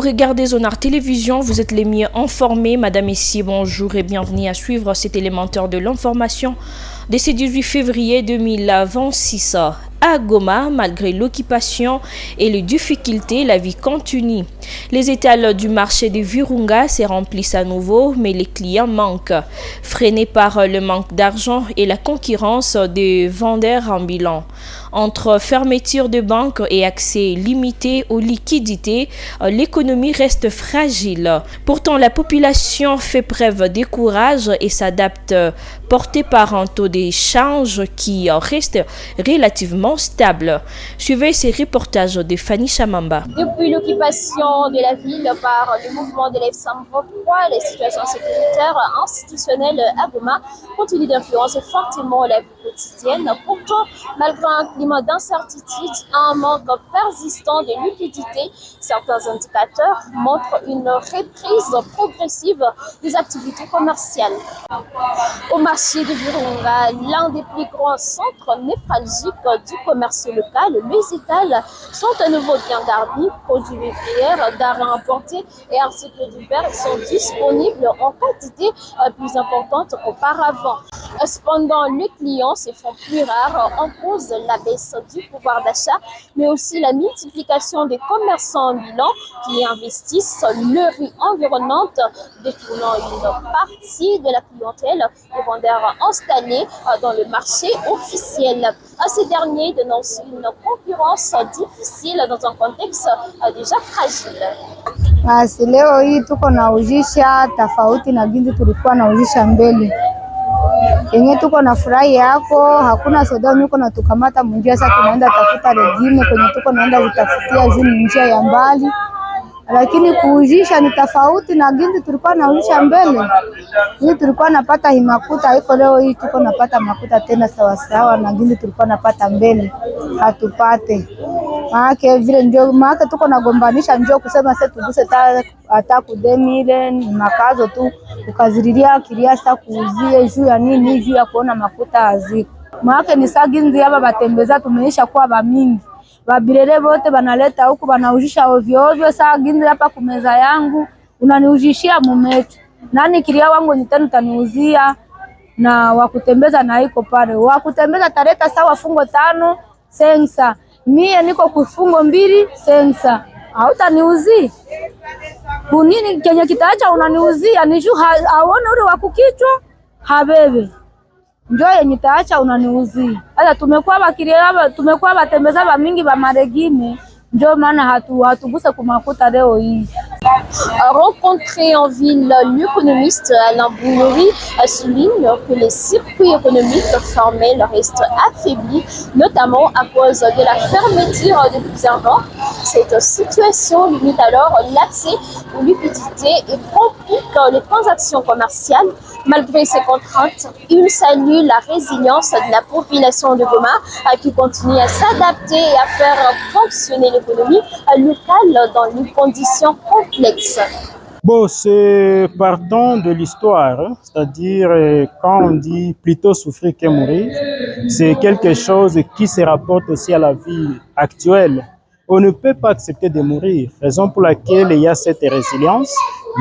regardez Zonart Télévision, vous êtes les mieux informés. Madame, Messieurs, bonjour et bienvenue à suivre cet élémentaire de l'information de ce 18 février 2026. À Goma, malgré l'occupation et les difficultés, la vie continue. Les étals du marché de Virunga se remplissent à nouveau, mais les clients manquent. Freinés par le manque d'argent et la concurrence des vendeurs ambulants. Entre fermeture de banques et accès limité aux liquidités, l'économie reste fragile. Pourtant, la population fait preuve de courage et s'adapte, portée par un taux d'échange qui reste relativement stable. Suivez ces reportages de Fanny Chamamba. Depuis l'occupation de la ville par le mouvement de l'F-123, la situation sécuritaire institutionnelle à Goma continue d'influencer fortement la vie quotidienne. Pourtant, malgré un climat d'incertitude, un manque persistant de liquidité, certains indicateurs montrent une reprise progressive des activités commerciales. Au marché de Virunga, l'un des plus grands centres névralgiques du commerce local, les étals sont à nouveau bien garnis. Produits vivrières, d'art importés et articles divers sont disponibles en quantité plus importante qu'auparavant. Cependant, les clients se font plus rares en cause la baisse du pouvoir d'achat, mais aussi la multiplication des commerçants ambulants qui investissent le rue environnante, détournant une partie de la clientèle des vendeurs installés dans le marché officiel. Ces derniers dénoncent une concurrence difficile dans un contexte déjà fragile. Basi leo hii tuko nauzisha tofauti na ginzi tulikuwa nauzisha mbele. Yenye tuko na furahi yako, hakuna soda niko na tukamata munjia, sasa tunaenda tafuta regime kwenye tuko naenda kutafutia juu njia ya mbali. Lakini kuuzisha ni tofauti na ginzi tulikuwa nauzisha mbele. Hii tulikuwa napata himakuta, haiko leo hii tuko napata makuta tena sawa sawa na ginzi tulikuwa napata mbele. Hatupate. Maana vile ndio maana tuko nagombanisha njoo kusema sasa tuguse hata kudemile makazo tu ukaziriria kiriasa kuuzie juu ya nini, juu ya kuona makuta haziko. Maana ni saginzi hapa batembeza tumeisha kuwa bamingi. Babirere bote banaleta huku banaujisha ovyo ovyo. Saa ginzi hapa kumeza yangu unaniujishia mumetu. Nani kiria wangu nitani utaniuzia na wakutembeza na iko pale. Wakutembeza tareta sawa fungo 5 sensa. Mie niko kufungo 2 sensa. Hautaniuzi. Kunini kenye kitaacha unaniuzia ni juu aone ule wakukichwa habebe. Njoye nitaacha unaniuzia. Hata tumekuwa bakiria tumekuwa batembeza ba mingi ba maregime. Ndio maana hatuguse kumakuta leo hii. Rencontré en ville, l'économiste Alain Bouloury souligne que les circuits économiques formels restent affaiblis, notamment à cause de la fermeture de plusieurs banques. Cette situation limite alors l'accès aux liquidités et complique les transactions commerciales. Malgré ces contraintes, il salue la résilience de la population de Goma qui continue à s'adapter et à faire fonctionner l'économie locale dans des conditions complexes. Bon, c'est partant de l'histoire, hein, c'est-à-dire quand on dit plutôt souffrir que mourir, c'est quelque chose qui se rapporte aussi à la vie actuelle. On ne peut pas accepter de mourir, raison pour laquelle il y a cette résilience.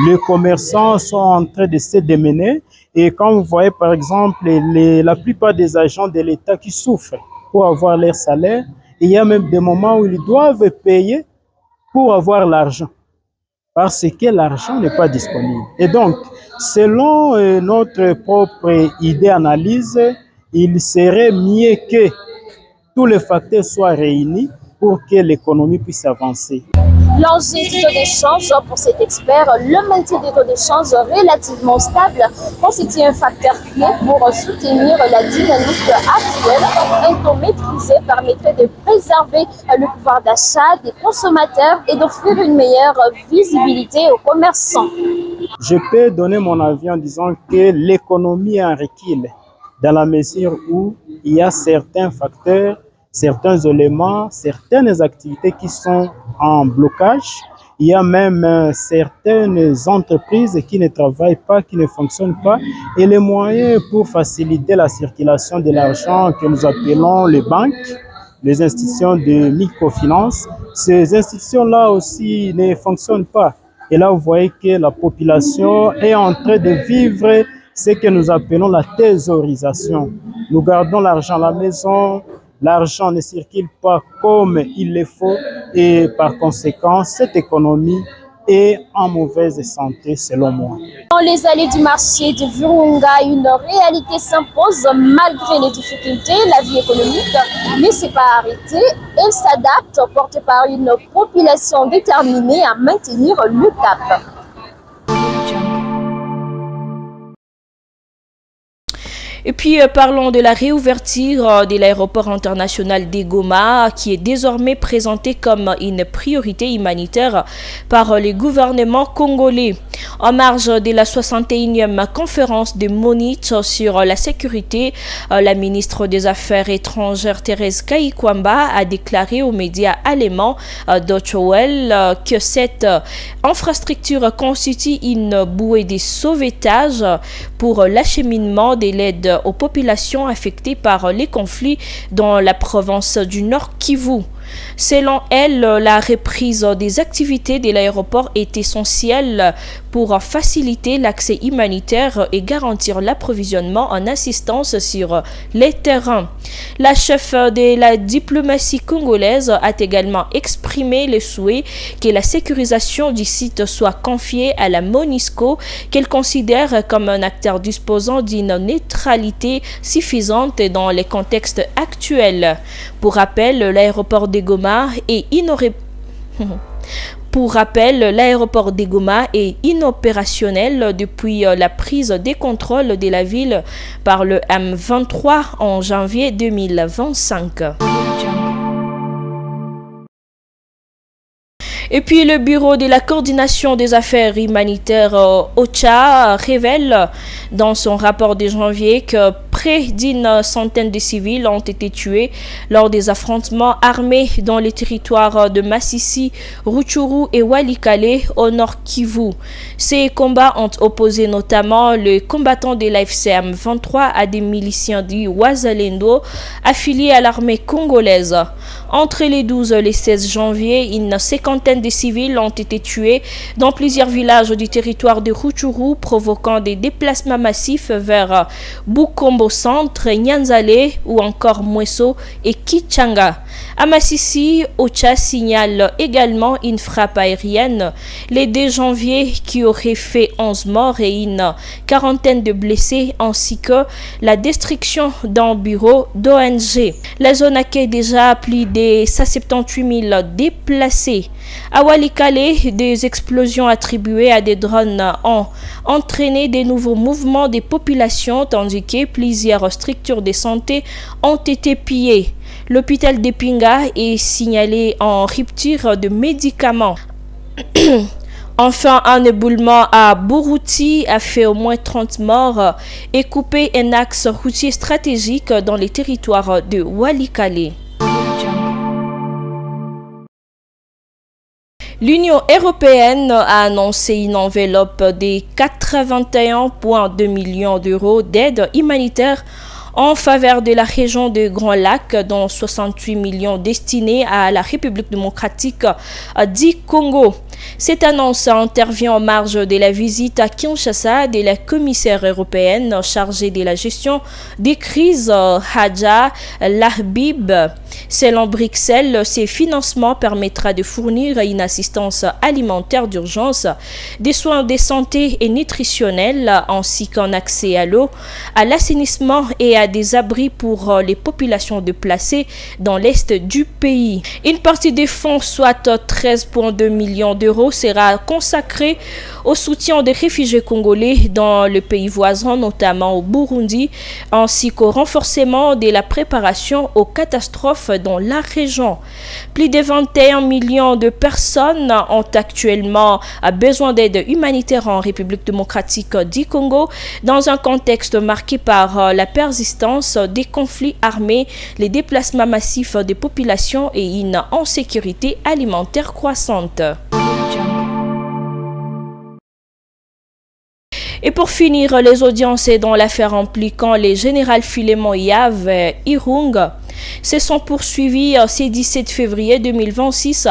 Les commerçants sont en train de se démener et quand vous voyez par exemple la plupart des agents de l'État qui souffrent pour avoir leur salaire, il y a même des moments où ils doivent payer pour avoir l'argent, parce que l'argent n'est pas disponible. Et donc, selon notre propre idée-analyse, il serait mieux que tous les facteurs soient réunis pour que l'économie puisse avancer. L'enjeu du taux d'échange pour cet expert, le maintien des taux d'échange relativement stable constitue un facteur clé pour soutenir la dynamique actuelle. Un taux maîtrisé permettrait de préserver le pouvoir d'achat des consommateurs et d'offrir une meilleure visibilité aux commerçants. Je peux donner mon avis en disant que l'économie est en recul dans la mesure où il y a certains facteurs, certains éléments, certaines activités qui sont en blocage. Il y a même certaines entreprises qui ne travaillent pas, qui ne fonctionnent pas. Et les moyens pour faciliter la circulation de l'argent que nous appelons les banques les institutions de microfinance, ces institutions-là aussi ne fonctionnent pas. Et là, vous voyez que la population est en train de vivre ce que nous appelons la thésaurisation. Nous gardons l'argent à la maison, l'argent ne circule pas comme il le faut et par conséquent, cette économie est en mauvaise santé selon moi. Dans les allées du marché de Virunga, une réalité s'impose malgré les difficultés. La vie économique ne s'est pas arrêtée. Elle s'adapte, portée par une population déterminée à maintenir le cap. Et puis parlons de la réouverture de l'aéroport international de Goma qui est désormais présenté comme une priorité humanitaire par le gouvernement congolais. En marge de la 61e conférence de Munich sur la sécurité, la ministre des Affaires étrangères Thérèse Kayikwamba a déclaré aux médias allemands Deutsche Welle que cette infrastructure constitue une bouée de sauvetage pour l'acheminement de l'aide aux populations affectées par les conflits dans la province du Nord Kivu. Selon elle, la reprise des activités de l'aéroport est essentielle pour faciliter l'accès humanitaire et garantir l'approvisionnement en assistance sur les terrains. La chef de la diplomatie congolaise a également exprimé le souhait que la sécurisation du site soit confiée à la MONUSCO, qu'elle considère comme un acteur disposant d'une neutralité suffisante dans les contextes actuels. Pour rappel, l'aéroport de Goma est inopérationnel depuis la prise des contrôles de la ville par le M23 en janvier 2025. Et puis le bureau de la coordination des affaires humanitaires OCHA révèle dans son rapport de janvier que près d'une centaine de civils ont été tués lors des affrontements armés dans les territoires de Masisi, Rutshuru et Walikale au nord Kivu. Ces combats ont opposé notamment les combattants de l'AFCM 23 à des miliciens du Wazalendo affiliés à l'armée congolaise. Entre les 12 et les 16 janvier, une cinquantaine de civils ont été tués dans plusieurs villages du territoire de Rutshuru, provoquant des déplacements massifs vers Bukombo Centre, Nyanzale ou encore Mweso et Kichanga. À Masisi, Ocha signale également une frappe aérienne le 2 janvier qui aurait fait 11 morts et une quarantaine de blessés ainsi que la destruction d'un bureau d'ONG. La zone accueille déjà plus de 178 000 déplacés. À Walikale, des explosions attribuées à des drones ont entraîné de nouveaux mouvements des populations tandis que plusieurs structures de santé ont été pillées. L'hôpital de Pinga est signalé en rupture de médicaments. Enfin, un éboulement à Buruti a fait au moins 30 morts et coupé un axe routier stratégique dans les territoires de Walikale. L'Union européenne a annoncé une enveloppe de 81,2 millions d'euros d'aide humanitaire en faveur de la région de Grand Lac, dont 68 millions destinés à la République démocratique du Congo. Cette annonce intervient en marge de la visite à Kinshasa de la commissaire européenne chargée de la gestion des crises, Hadja Lahbib. Selon Bruxelles, ces financements permettra de fournir une assistance alimentaire d'urgence, des soins de santé et nutritionnels, ainsi qu'un accès à l'eau, à l'assainissement et à des abris pour les populations déplacées dans l'est du pays. Une partie des fonds, soit 13,2 millions d'euros, sera consacrée au soutien des réfugiés congolais dans le pays voisin, notamment au Burundi, ainsi qu'au renforcement de la préparation aux catastrophes dans la région. Plus de 21 millions de personnes ont actuellement besoin d'aide humanitaire en République démocratique du Congo, dans un contexte marqué par la persistance des conflits armés, les déplacements massifs des populations et une insécurité alimentaire croissante. Et pour finir, les audiences dans l'affaire impliquant les généraux Filemon Yav Irung se sont poursuivis ce 17 février 2026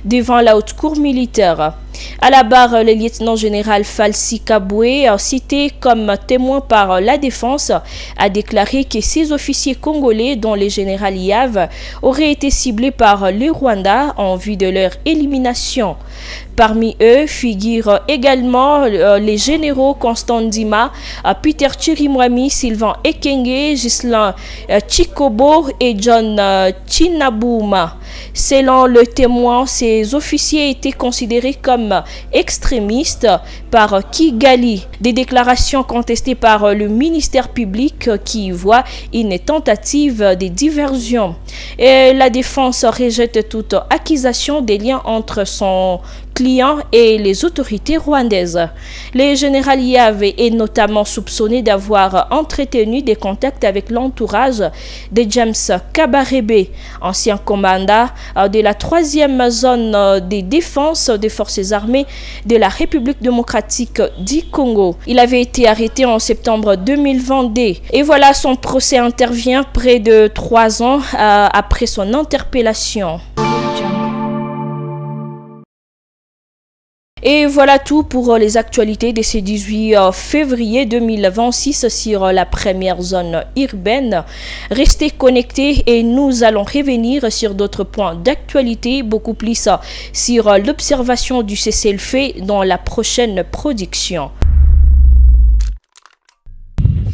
devant la haute cour militaire. À la barre, le lieutenant-général Falsi Kaboué, cité comme témoin par la défense, a déclaré que ces officiers congolais, dont le général Yav, auraient été ciblés par le Rwanda en vue de leur élimination. Parmi eux figurent également les généraux Constant Ndima, Peter Chirimwami, Sylvain Ekenge, Ghislain Chikobo et John Chinabouma. Selon le témoin, ces officiers étaient considérés comme extrémistes par Kigali. Des déclarations contestées par le ministère public qui voit une tentative de diversion. Et la défense rejette toute accusation des liens entre son client et les autorités rwandaises. Le général Yav est notamment soupçonné d'avoir entretenu des contacts avec l'entourage de James Kabarebe, ancien commandant de la 3e zone de défense des forces armées de la République démocratique du Congo. Il avait été arrêté en septembre 2022. Et voilà, son procès intervient près de 3 ans après son interpellation. Et voilà tout pour les actualités de ce 18 février 2026 sur la première zone urbaine. Restez connectés et nous allons revenir sur d'autres points d'actualité, beaucoup plus sur l'observation du cessez-le-feu dans la prochaine production.